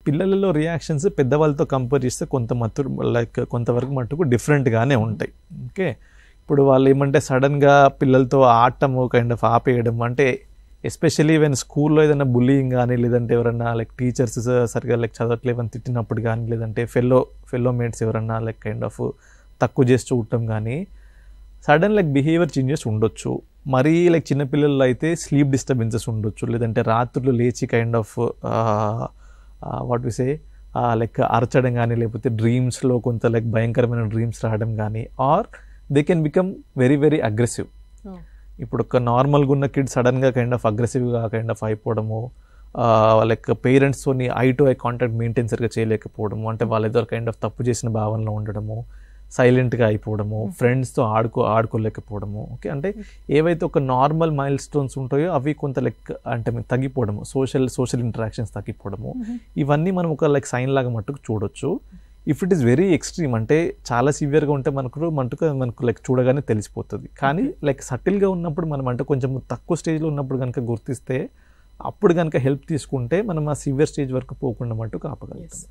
పిల్లలలో రియాక్షన్స్ పెద్దవాళ్ళతో కంపేర్ చేస్తే కొంతవరకు మట్టుకు డిఫరెంట్గానే ఉంటాయి. ఓకే, ఇప్పుడు వాళ్ళు ఏమంటే సడన్గా పిల్లలతో ఆడటము కైండ్ ఆఫ్ ఆపేయడం, అంటే ఎస్పెషల్లీ వెన్ స్కూల్లో ఏదైనా బుల్లింగ్ కానీ, లేదంటే ఎవరన్నా టీచర్స్ సరిగా చదవట్లేవని తిట్టినప్పుడు కానీ, లేదంటే ఫెల్లో మేట్స్ ఎవరన్నా కైండ్ ఆఫ్ తక్కువ చేసి చూడటం కానీ, సడన్ బిహేవియర్ చేంజెస్ ఉండొచ్చు. మరీ చిన్నపిల్లల్లో అయితే స్లీప్ డిస్టర్బెన్సెస్ ఉండొచ్చు, లేదంటే రాత్రులు లేచి kind of what we say అరచడం కానీ, లేకపోతే డ్రీమ్స్లో కొంత భయంకరమైన డ్రీమ్స్ రావడం కానీ, or they can become very very aggressive. ఇప్పుడు ఒక నార్మల్గా ఉన్న కిడ్ సడన్గా కైండ్ ఆఫ్ అగ్రెసివ్గా కైండ్ ఆఫ్ అయిపోవడము, పేరెంట్స్తో eye to eye contact maintain సరిగా చేయలేకపోవడము, అంటే వాళ్ళ ఏదో కైండ్ ఆఫ్ తప్పు చేసిన భావనలో ఉండడము, సైలెంట్గా అయిపోవడము, ఫ్రెండ్స్తో ఆడుకోలేకపోవడము. ఓకే, అంటే ఏవైతే ఒక నార్మల్ మైల్ స్టోన్స్ ఉంటాయో అవి కొంత అంటే తగ్గిపోవడము, సోషల్ ఇంటరాక్షన్స్ తగ్గిపోవడము, ఇవన్నీ మనం ఒక సైన్ లాగా మట్టుకు చూడొచ్చు. If it is very extreme, అంటే చాలా సివియర్గా ఉంటే మనకు చూడగానే తెలిసిపోతుంది. కానీ సటిల్గా ఉన్నప్పుడు మనం అంటే కొంచెం తక్కువ స్టేజ్లో ఉన్నప్పుడు కనుక గుర్తిస్తే, అప్పుడు కనుక హెల్ప్ తీసుకుంటే మనం ఆ సివియర్ స్టేజ్ వరకు పోకుండా మట్టుకు ఆపగలుగుతాం.